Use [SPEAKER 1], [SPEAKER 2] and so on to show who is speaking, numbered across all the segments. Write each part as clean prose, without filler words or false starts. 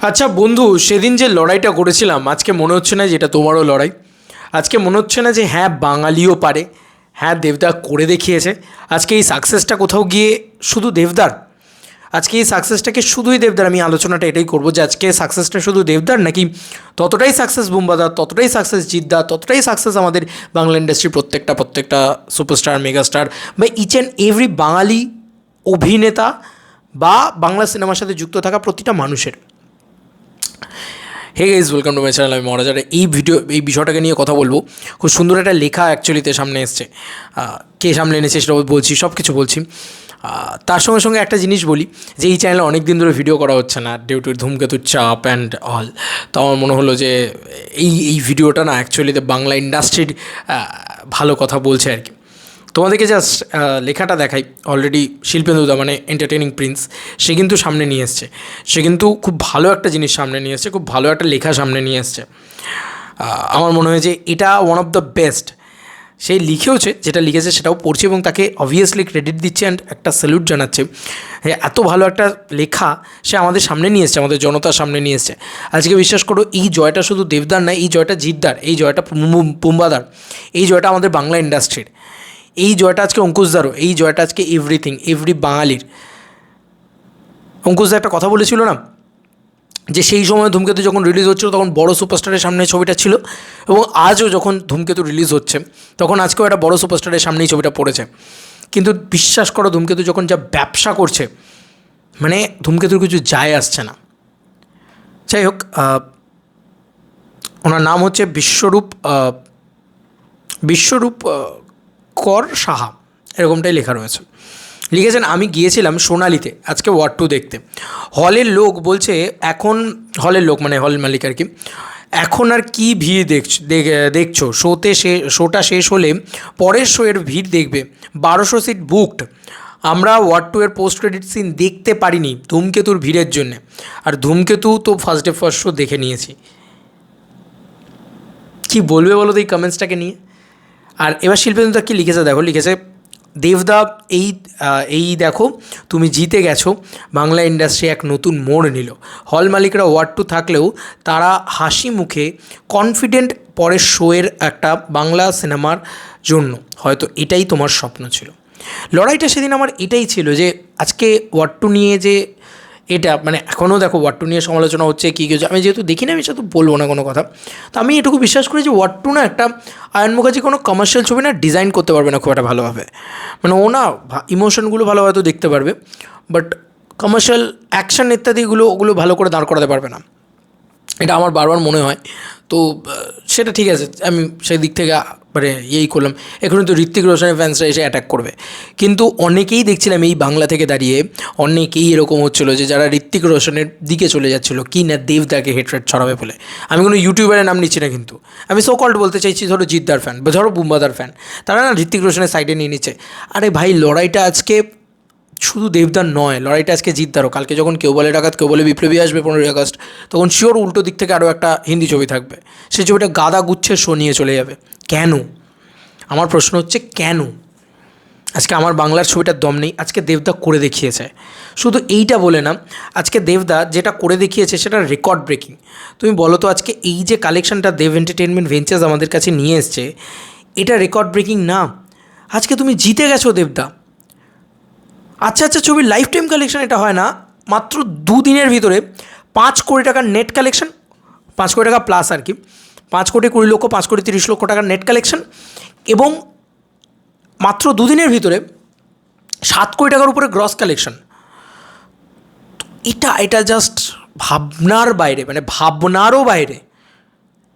[SPEAKER 1] আচ্ছা বন্ধু, সেদিন যে লড়াইটা করেছিলাম আজকে মনে হচ্ছে না যে এটা তোমারও লড়াই। আজকে মনে হচ্ছে না যে হ্যাঁ বাঙালিও পারে, হ্যাঁ দেবদা করে দেখিয়েছে। আজকে এই সাকসেসটা কোথাও গিয়ে শুধু দেবদার? আজকে এই সাকসেসটাকে শুধুই দেবদার? আমি আলোচনাটা এটাই করবো যে আজকে সাকসেসটা শুধু দেবদার, নাকি ততটাই সাকসেস বুম্বাদার, ততটাই সাকসেস জিদ্দা, ততটাই সাকসেস আমাদের বাংলা ইন্ডাস্ট্রির প্রত্যেকটা প্রত্যেকটা সুপারস্টার, মেগাস্টার বা ইচ অ্যান্ড এভরি বাঙালি অভিনেতা বা বাংলা সিনেমার সাথে যুক্ত থাকা প্রতিটা মানুষের। Hey guys, welcome to my channel. আমি মহারাজার এই বিষয়টাকে নিয়ে কথা বলবো। খুব সুন্দর একটা লেখা অ্যাকচুয়ালিতে সামনে এসছে। কে সামনে এনেছে সেটা বলছি, সব কিছু বলছি। তার সঙ্গে সঙ্গে একটা জিনিস বলি যে এই চ্যানেলে অনেক দিন ধরে ভিডিও করা হচ্ছে না ডিউ টু ধূমকেতুর চাপ অ্যান্ড অল। তো আমার মনে হলো যে এই ভিডিওটা না অ্যাকচুয়ালিতে বাংলা ইন্ডাস্ট্রির ভালো কথা বলছে আর কি। তোমাদেরকে জাস্ট লেখাটা দেখাই। অলরেডি শিল্পেন্দুদা মানে এন্টারটেনিং প্রিন্স, সে কিন্তু সামনে নিয়ে এসছে। সে কিন্তু খুব ভালো একটা জিনিস সামনে নিয়ে এসছে, খুব ভালো একটা লেখা সামনে নিয়ে এসছে। আমার মনে হয় যে এটা ওয়ান অফ দ্য বেস্ট। সে লিখেওছে, যেটা লিখেছে সেটাও পড়ছে এবং তাকে অবভিয়াসলি ক্রেডিট দিচ্ছে অ্যান্ড একটা স্যালুট জানাচ্ছে। হ্যাঁ, এত ভালো একটা লেখা সে আমাদের সামনে নিয়ে এসছে, আমাদের জনতার সামনে নিয়ে এসছে। আজকে বিশ্বাস করো, এই জয়টা শুধু দেবদার নয়, এই জয়টা জিদ্দার, এই জয়টা পুম্বাদার, এই জয়টা আমাদের বাংলা ইন্ডাস্ট্রির, এই জয়টা আজকে অঙ্কুশদারও, এই জয়টা আজকে এভরিথিং এভরি বাঙালির। অঙ্কুশদা একটা কথা বলেছিল না, যে সেই সময় ধূমকেতু যখন রিলিজ হচ্ছিল তখন বড় সুপারস্টারের সামনে ছবিটা ছিল, এবং আজও যখন ধূমকেতু রিলিজ হচ্ছে তখন আজকেও একটা বড় সুপারস্টারের সামনেই ছবিটা পড়েছে। কিন্তু বিশ্বাস করো, ধূমকেতু যখন যা ব্যবসা করছে, মানে ধূমকেতুর কিছু যায় আসছে না। যাই হোক, ওনার নাম হচ্ছে বিশ্বরূপ বিশ্বরূপ কর সাহা, এরকমটাই লেখা রয়েছে। লিখেছেন, আমি গিয়েছিলাম সোনালিতে আজকে ওয়ার 2 দেখতে। হলের লোক বলছে এখন, হলের লোক মানে হল মালিক আর কি, এখন আর কি ভিড় দেখছো, শোটা শেষ হলে পরের শোয়ের ভিড় দেখবে। 1200 সিট বুকড। আমরা ওয়ার 2 এর পোস্ট ক্রেডিট সিন দেখতে পারিনি ধূমকেতুর ভিড়ের জন্যে। আর ধূমকেতু তো ফার্স্ট ডে ফার্স্ট শো দেখে নিয়েছি। কী বলবে বলো তো এই কমেন্টসটাকে নিয়ে? আর এবার শিল্পেন্দুদা কী লিখেছে দেখো, লিখেছে, দেবদা এই দেখো তুমি জিতে গেছো, বাংলা ইন্ডাস্ট্রি এক নতুন মোড় নিল। হল মালিকরা ওয়ার 2 থাকলেও তারা হাসি মুখে কনফিডেন্ট পরের শোয়ের একটা বাংলা সিনেমার জন্য। হয়তো এটাই তোমার স্বপ্ন ছিল। লড়াইটা সেদিন আমার এটাই ছিল যে আজকে ওয়ার 2 নিয়ে যে এটা মানে এখনও দেখো ওয়ার 2 নিয়ে সমালোচনা হচ্ছে, কী কিছু আমি যেহেতু দেখি না, আমি সেহেতু বলবো না কোনো কথা। তো আমি এটুকু বিশ্বাস করি যে ওয়ার 2 না একটা আয়ন মুখার্জি কোনো কমার্শিয়াল ছবি না ডিজাইন করতে পারবে না খুব একটা ভালোভাবে। মানে ও না ইমোশনগুলো ভালো হয়তো দেখতে পারবে, বাট কমার্শিয়াল অ্যাকশন ইত্যাদিগুলো ওগুলো ভালো করে দাঁড় করাতে পারবে না, এটা আমার বারবার মনে হয়। তো সেটা ঠিক আছে, আমি সেই দিক থেকে মানে করলাম। এখনই তো ঋত্বিক রোশনের ফ্যান্সরা এসে অ্যাটাক করবে, কিন্তু অনেকেই দেখছিলাম এই বাংলা থেকে দাঁড়িয়ে, অনেকেই এরকম হচ্ছিলো যে যারা ঋত্বিক রোশনের দিকে চলে যাচ্ছিলো কি না দেবদাকে হেটরেট ছড়াবে বলে। আমি কোনো ইউটিউবারের নাম নিচ্ছি না, কিন্তু আমি সো কল্ড বলতে চাইছি, ধরো জিদ্দার ফ্যান বা ধরো বুম্বাদার ফ্যান, তারা না ঋত্বিক রোশনের সাইডে নিয়ে নিচ্ছে। আরে ভাই, লড়াইটা আজকে শুধু দেবদার নয়, লড়াইটা আজকে জিদ্দারও। কালকে যখন কেউ বলে ডাকাত কেউ বলে বিপ্লবী আসবে 15ই আগস্ট, তখন শিওর উল্টো দিক থেকে আরও একটা হিন্দি ছবি থাকবে, সেই ছবিটা গাদা গুচ্ছের শো নিয়ে চলে যাবে। কেন? আমার প্রশ্ন হচ্ছে কেন আজকে আমার বাংলার ছবিটার দম নেই? আজকে দেবদা করে দেখিয়েছে। শুধু এইটা বলে না, আজকে দেবদা যেটা করে দেখিয়েছে সেটা রেকর্ড ব্রেকিং। তুমি বলো তো, আজকে এই যে কালেকশনটা দেব এন্টারটেনমেন্ট ভেঞ্চার্স আমাদের কাছে নিয়ে এসছে, এটা রেকর্ড ব্রেকিং না? আজকে তুমি জিতে গেছো দেবদা। আচ্ছা ছবির লাইফ টাইম কালেকশন এটা হয় না, মাত্র 2 দিনের ভিতরে 5 কোটি টাকার নেট কালেকশন, 5 কোটি টাকা প্লাস আর কি, 5 কোটি 20 লক্ষ, 5 কোটি 30 লক্ষ টাকার নেট কালেকশন, এবং মাত্র 2 দিনের ভিতরে 7 কোটি টাকার উপরে গ্রস কালেকশন। এটা জাস্ট ভাবনার বাইরে, মানে ভাবনারও বাইরে।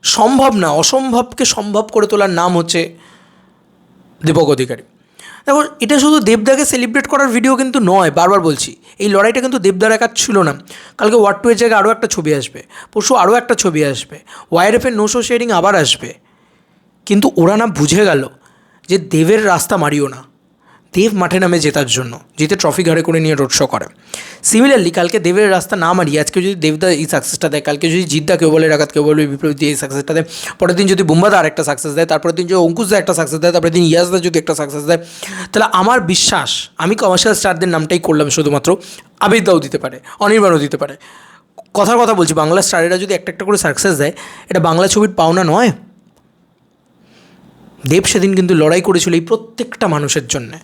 [SPEAKER 1] সম্ভব না, অসম্ভবকে সম্ভব করে তোলার নাম হচ্ছে দীপক অধিকারী। দেখো, এটা শুধু দেবদাকে সেলিব্রেট করার ভিডিও কিন্তু নয়, বারবার বলছি, এই লড়াইটা কিন্তু দেবদার একা ছিল না। কালকে ওয়ার 2 এর জায়গায় আরও একটা ছবি আসবে, পরশু আরও একটা ছবি আসবে, ওয়াইআরএফের নো শো শেয়ারিং আবার আসবে। কিন্তু ওরা না বুঝে গেল যে দেবের রাস্তা মারিও না। দেব মাঠে নামে জেতার জন্য, জিতে ট্রফি ঘাড়ে করে নিয়ে রোড শো করে। সিমিলারলি কালকে দেবের রাস্তা না মারিয়ে আজকে যদি দেবদা এই সাকসেসটা দেয়, কালকে যদি জিদ্দা কেউ বলে ডাকাত কেউ বলে বিপ্লবী দিয়ে এই সাকসেসটা দেয়, পরের দিন যদি বুম্বাদা আর একটা সাকসেস দেয়, তারপরের দিন যদি অঙ্কুশদা একটা সাকসেস দেয়, তারপরের দিন ইয়াসদা যদি একটা সাকসেস দেয়, তাহলে আমার বিশ্বাস, আমি কমার্শিয়াল স্টারদের নামটাই করলাম শুধুমাত্র, আবিরদাও দিতে পারে, অনির্বাণও দিতে পারে, কথার কথা বলছি, বাংলা স্টারেরা যদি একটা একটা করে সাকসেস দেয়, এটা বাংলা ছবির পাওনা নয়? দেব সেদিন কিন্তু লড়াই করেছিল এই প্রত্যেকটা মানুষের জন্যে,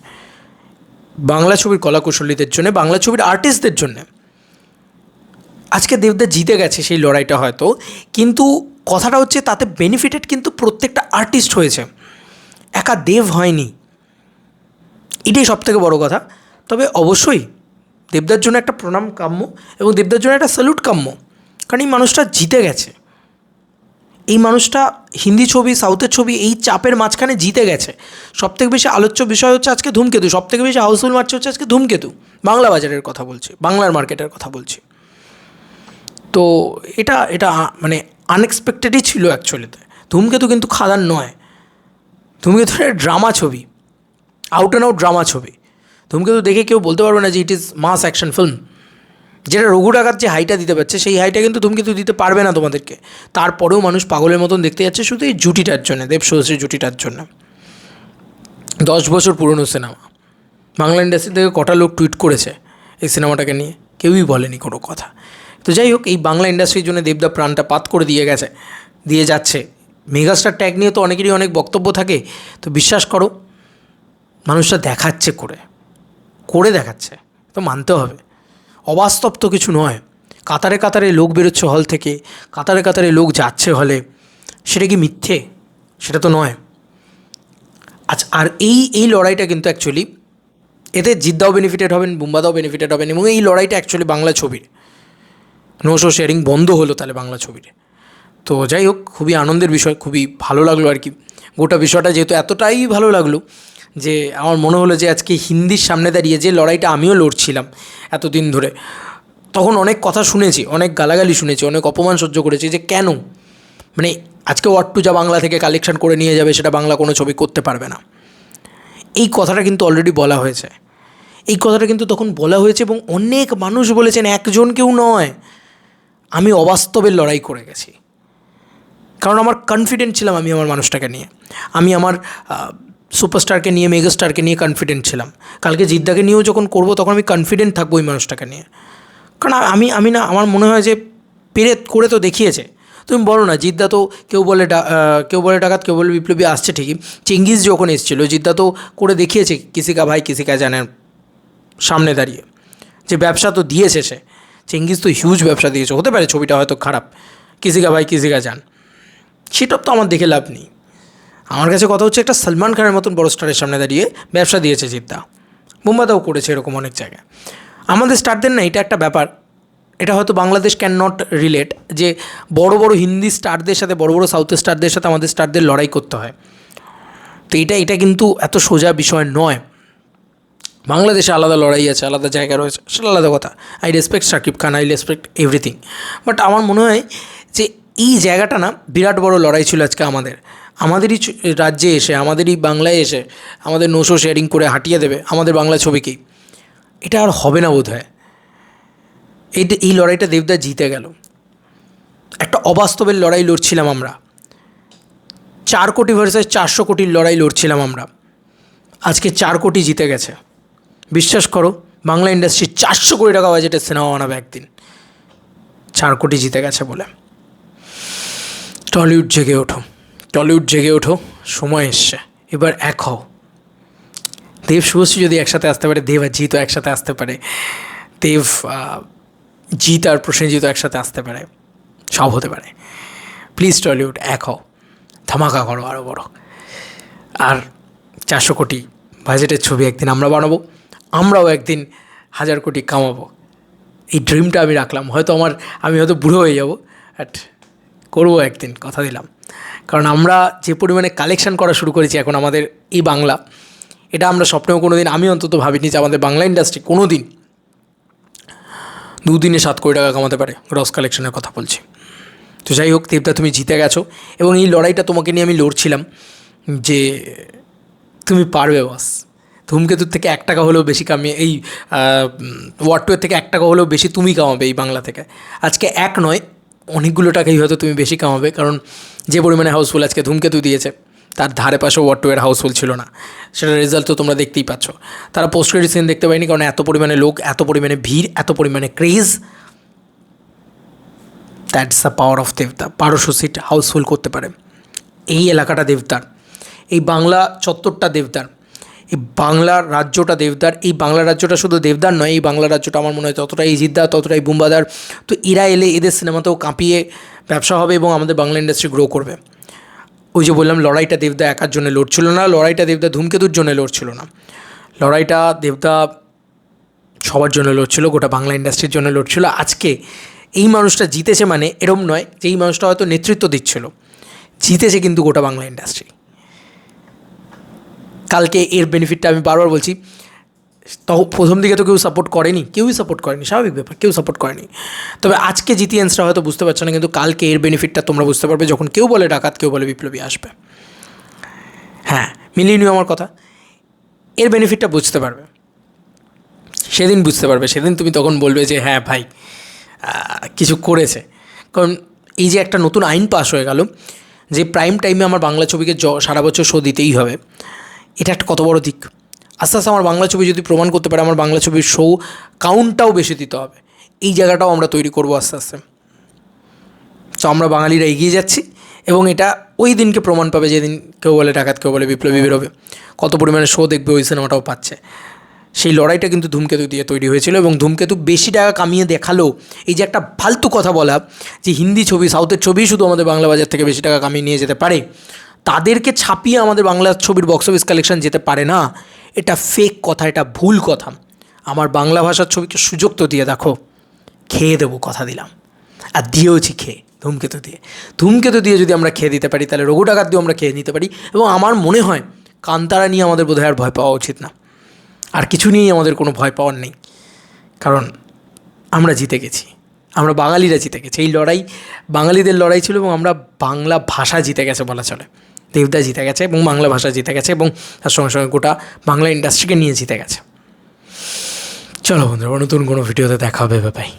[SPEAKER 1] বাংলা ছবির কলাকুশলীদের জন্য, বাংলা ছবির আর্টিস্টদের জন্যে। আজকে দেবদা জিতে গেছে সেই লড়াইটা হয়তো, কিন্তু কথাটা হচ্ছে তাতে বেনিফিটেড কিন্তু প্রত্যেকটা আর্টিস্ট হয়েছে, একা দেব হয়নি। এটাই সবথেকে বড় কথা। তবে অবশ্যই দেবদার জন্য একটা প্রণাম কাম্য এবং দেবদার জন্য একটা স্যালুট কাম্য, কারণ এই মানুষটা জিতে গেছে। এই মানুষটা হিন্দি ছবি, সাউথের ছবি, এই চাপের মাঝখানে জিতে গেছে। সবথেকে বেশি আলোচ্য বিষয় হচ্ছে আজকে ধূমকেতু, সবথেকে বেশি হাউসফুল মারছে হচ্ছে আজকে ধূমকেতু। বাংলা বাজারের কথা বলছি, বাংলার মার্কেটের কথা বলছি। তো এটা এটা মানে আনএক্সপেক্টেডই ছিল অ্যাকচুয়ালিতে। ধূমকেতু কিন্তু খাদান নয়, ধূমকেতু ড্রামা ছবি, আউট অ্যান্ড আউট ড্রামা ছবি। ধূমকেতু দেখে কেউ বলতে পারবে না যে it is mass action film. যেটা রঘু ডাকাত যে হাইটা দিতে পারছে, সেই হাইটা কিন্তু ধূমকেতু দিতে পারবে না তোমাদেরকে। তারপরেও মানুষ পাগলের মতন দেখতে যাচ্ছে শুধু এই জুটিটার জন্য, দেব শুভশ্রী জুটিটার জন্য। 10 বছর পুরনো সিনেমা, বাংলা ইন্ডাস্ট্রি থেকে কটা লোক টুইট করেছে এই সিনেমাটাকে নিয়ে? কেউই বলেনি কোনো কথা। তো যাই হোক, এই বাংলা ইন্ডাস্ট্রির জন্য দেবদা প্রাণটা পাত করে দিয়ে গেছে, দিয়ে যাচ্ছে। মেগাস্টার ট্যাগ নিয়ে তো অনেকেরই অনেক বক্তব্য থাকে, তো বিশ্বাস করো মানুষটা দেখাচ্ছে করে দেখাচ্ছে, তো মানতে হবে। অবাস্তব তো কিছু নয়। কাতারে কাতারে লোক বেরোচ্ছে হল থেকে, কাতারে কাতারে লোক যাচ্ছে হলে, সেটা কি মিথ্যে? সেটা তো নয়। আচ্ছা, আর এই লড়াইটা কিন্তু অ্যাকচুয়ালি, এতে জিদ্দাও বেনিফিটেড হবেন, বুম্বাদাও বেনিফিটেড হবেন, এবং এই লড়াইটা অ্যাকচুয়ালি বাংলা ছবির নো শো শেয়ারিং বন্ধ হলো তাহলে বাংলা ছবির। তো যাই হোক, খুবই আনন্দের বিষয়, খুবই ভালো লাগলো আর কি গোটা বিষয়টা, যেহেতু এতটাই ভালো লাগলো যে আমার মনে হলো যে আজকে হিন্দির সামনে দাঁড়িয়ে যে লড়াইটা আমিও লড়ছিলাম এতদিন ধরে, তখন অনেক কথা শুনেছি, অনেক গালাগালি শুনেছি, অনেক অপমান সহ্য করেছি যে কেন মানে আজকে ওয়াট2 যা বাংলা থেকে কালেকশন করে নিয়ে যাবে সেটা বাংলা কোনো ছবি করতে পারবে না। এই কথাটা কিন্তু অলরেডি বলা হয়েছে, এই কথাটা কিন্তু তখন বলা হয়েছে, এবং অনেক মানুষ বলেছেন, একজন কেউ নয়। আমি অবাস্তবের লড়াই করে গেছি, কারণ আমার কনফিডেন্ট ছিলাম আমি আমার মানুষটাকে নিয়ে, আমি আমার সুপারস্টারকে নিয়ে, মেগাস্টারকে নিয়ে কনফিডেন্ট ছিলাম। কালকে জিদ্দাকে নিয়েও যখন করবো তখন আমি কনফিডেন্ট থাকবো ওই মানুষটাকে নিয়ে, কারণ আমি না, আমার মনে হয় যে পেরে করে তো দেখিয়েছে। তুমি বলো না, জিদ্দা তো কেউ বলে ডাকাত, কেউ বলে বিপ্লবী, আসছে ঠিকই। চেঙ্গিজ যখন এসেছিলো, জিদ্দা তো করে দেখিয়েছে কিসিকা ভাই কিসিকা জানের সামনে দাঁড়িয়ে, যে ব্যবসা তো দিয়েছে সে। চেঙ্গিজ তো হিউজ ব্যবসা দিয়েছে, হতে পারে ছবিটা হয়তো খারাপ, কিসিকা ভাই কিসিকা জান, সেটা তো আমার দেখে লাভ নেই। আমার কাছে কথা হচ্ছে একটা সলমান খানের মতন বড় স্টারের সামনে দাঁড়িয়ে ব্যবসা দিয়েছে জিদ্দা। মুম্বাদাও করেছে এরকম অনেক জায়গায়। আমাদের স্টারদের না এটা একটা ব্যাপার, এটা হয়তো বাংলাদেশ ক্যান নট রিলেট, যে বড় বড় হিন্দি স্টারদের সাথে, বড় বড় সাউথের স্টারদের সাথে আমাদের স্টারদের লড়াই করতে হয়। তো এটা কিন্তু এত সোজা বিষয় নয়। বাংলাদেশে আলাদা লড়াই আছে, আলাদা জায়গা রয়েছে, সেটা আলাদা কথা। I respect Shakib Khan, I respect everything, but আমার মনে হয় যে এই জায়গাটা না বিরাট বড় লড়াই ছিল আজকে আমাদেরই রাজ্যে এসে, আমাদেরই বাংলায় এসে আমাদের নোশো শেয়ারিং করে হাঁটিয়ে দেবে আমাদের বাংলা ছবিকেই। এটা আর হবে না বোধ হয়। এই লড়াইটা দেবদা জিতে গেল। একটা অবাস্তবের লড়াই লড়ছিলাম আমরা, 4 কোটি ভার্সেস 400 কোটির লড়াই লড়ছিলাম আমরা, আজকে 4 কোটি জিতে গেছে। বিশ্বাস করো, বাংলা ইন্ডাস্ট্রি 400 কোটি টাকা বাজেটের সিনেমা বানাবে একদিন, 4 কোটি জিতে গেছে বলে। টলিউড জেগে ওঠো, টলিউড জেগে ওঠো, সময় এসছে, এবার এক হও। দেব শুভশ্রী যদি একসাথে আসতে পারে, দেব আর জিতও একসাথে আসতে পারে, দেব জিত আর প্রসেনজিৎ একসাথে আসতে পারে, সব হতে পারে। প্লিজ টলিউড এক হও, ধামাকা করো আরও বড়। আর 400 কোটি বাজেটের ছবি একদিন আমরা বানাবো, আমরাও একদিন 1000 কোটি কামাবো। এই ড্রিমটা আমি রাখলাম। হয়তো আমি হয়তো বুড়ো হয়ে যাব, বাট করবো একদিন, কথা দিলাম। কারণ আমরা যে পরিমাণে কালেকশন করা শুরু করেছি এখন আমাদের এই বাংলা, এটা আমরা স্বপ্নেও কোনো দিন, আমি অন্তত ভাবিনি যে আমাদের বাংলা ইন্ডাস্ট্রি কোনো দিন 2 দিনে 7 কোটি টাকা কামাতে পারে, গ্রস কালেকশনের কথা বলছি। তো যাই হোক, দেবদা তুমি জিতে গেছো, এবং এই লড়াইটা তোমাকে নিয়ে আমি লড়ছিলাম যে তুমি পারবে বস। ধূমকেতুর থেকে 1 টাকা হলেও বেশি কামিয়ে, এই ওয়াট2 থেকে 1 টাকা হলেও বেশি তুমি কামাবে এই বাংলা থেকে। আজকে 1 নয়, অনেকগুলো টাকাই হয়তো তুমি বেশি কামাবে, কারণ যে পরিমাণে হাউসফুল আজকে ধূমকেতু দিয়েছে, তার ধারে পাশে ওয়াট2 হাউসফুল ছিল না। সেটার রেজাল্ট তো তোমরা দেখতেই পাচ্ছ। তারা পোস্ট ক্রেডিট সিন দেখতে পায়নি, কারণ এত পরিমাণে লোক, এত পরিমাণে ভিড়, এত পরিমাণে craze. That's the power of দেবদা। 1200 সিট হাউসফুল করতে পারে। এই এলাকাটা দেবদার, এই বাংলা চত্বরটা দেবদার, এই বাংলার রাজ্যটা দেবদার। এই বাংলা রাজ্যটা শুধু দেবদার নয়, এই বাংলা রাজ্যটা আমার মনে হয় ততটাই জিদ্দার, ততটাই বুম্বাদার। তো এরা এলে এদের সিনেমাতেও কাঁপিয়ে ব্যবসা হবে এবং আমাদের বাংলা ইন্ডাস্ট্রি গ্রো করবে। ওই যে বললাম, লড়াইটা দেবদা একার জন্য লড়ছিল না, লড়াইটা দেবদা ধূমকেতুর জন্য লড়ছিল না, লড়াইটা দেবদা সবার জন্য লড়ছিল, গোটা বাংলা ইন্ডাস্ট্রির জন্য লড়ছিল। আজকে এই মানুষটা জিতেছে মানে এরম নয় যে এই মানুষটা হয়তো নেতৃত্ব দিচ্ছিল, জিতেছে কিন্তু গোটা বাংলা ইন্ডাস্ট্রি। কালকে এর বেনিফিটটা আমি বারবার বলছি, তখন প্রথম দিকে তো কেউই সাপোর্ট করেনি, স্বাভাবিক ব্যাপার, কেউ সাপোর্ট করেনি। তবে আজকে জিতিয়ান্সরা হয়তো বুঝতে পারছে না, কিন্তু কালকে এর বেনিফিটটা তোমরা বুঝতে পারবে যখন কেউ বলে ডাকাত, কেউ বলে বিপ্লবী আসবে। হ্যাঁ, মিলিয়ে নিও আমার কথা, এর বেনিফিটটা বুঝতে পারবে, সেদিন বুঝতে পারবে। সেদিন তুমি তখন বলবে যে হ্যাঁ ভাই কিছু করেছে। কারণ এই যে একটা নতুন আইন পাস হয়ে গেল যে প্রাইম টাইমে আমার বাংলা ছবিকে সারা বছর শো দিতেই হবে, এটা একটা কত বড় দিক। আস্তে আস্তে আমার বাংলা ছবি যদি প্রমাণ করতে পারে, আমার বাংলা ছবির শো কাউন্টটাও বেশি দিতে হবে, এই জায়গাটাও আমরা তৈরি করবো আস্তে আস্তে। তো আমরা বাঙালিরা এগিয়ে যাচ্ছি এবং এটা ওই দিনকে প্রমাণ পাবে যেদিন কেউ বলে ডাকাত, কেউ বলে বিপ্লবী বেরোবে, কত পরিমাণে শো দেখবে ওই সিনেমাটাও পাচ্ছে। সেই লড়াইটা কিন্তু ধূমকেতু দিয়ে তৈরি হয়েছিল এবং ধূমকেতু বেশি টাকা কামিয়ে দেখালো। এই যে একটা ফালতু কথা বলা যে হিন্দি ছবি, সাউথের ছবি শুধু আমাদের বাংলা বাজার থেকে বেশি টাকা কামিয়ে নিয়ে যেতে পারে, তাদেরকে ছাপিয়ে আমাদের বাংলা ছবির বক্স অফিস কালেকশন যেতে পারে না, এটা ফেক কথা, এটা ভুল কথা। আমার বাংলা ভাষার ছবিকে সুযোগ তো দিয়ে দেখো, খেয়ে দেবো, কথা দিলাম, আর দিয়েওছি খেয়ে। ধূমকেতু দিয়ে যদি আমরা খেয়ে দিতে পারি, তাহলে রঘু ডাকাত দিয়েও আমরা খেয়ে নিতে পারি। এবং আমার মনে হয় কান্তারা নিয়ে আমাদের বোধহয় আর ভয় পাওয়া উচিত না, আর কিছু নিয়েই আমাদের কোনো ভয় পাওয়ার নেই, কারণ আমরা জিতে গেছি, আমরা বাঙালিরা জিতে গেছি। এই লড়াই বাঙালিদের লড়াই ছিল এবং আমরা বাংলা ভাষা জিতে গেছে বলা চলে। দেবদা জিতে গেছে এবং বাংলা ভাষা জিতে গেছে এবং তার সঙ্গে সঙ্গে গোটা বাংলা ইন্ডাস্ট্রিকে নিয়ে জিতে গেছে। চলো বন্ধুরা, নতুন কোনো ভিডিওতে দেখা হবে, বাই।